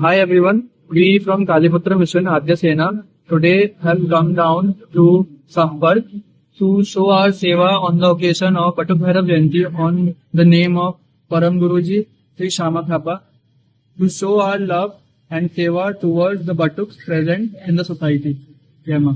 Hi everyone, we from Kaliputra Mission Adya Sena today have come down to Sampal to show our seva on the occasion of Patuk Bhairav Jayanti on the name of Param Guruji Sri Shama Thapa to show our love and seva towards the Batuks present in the society. Jai Maa.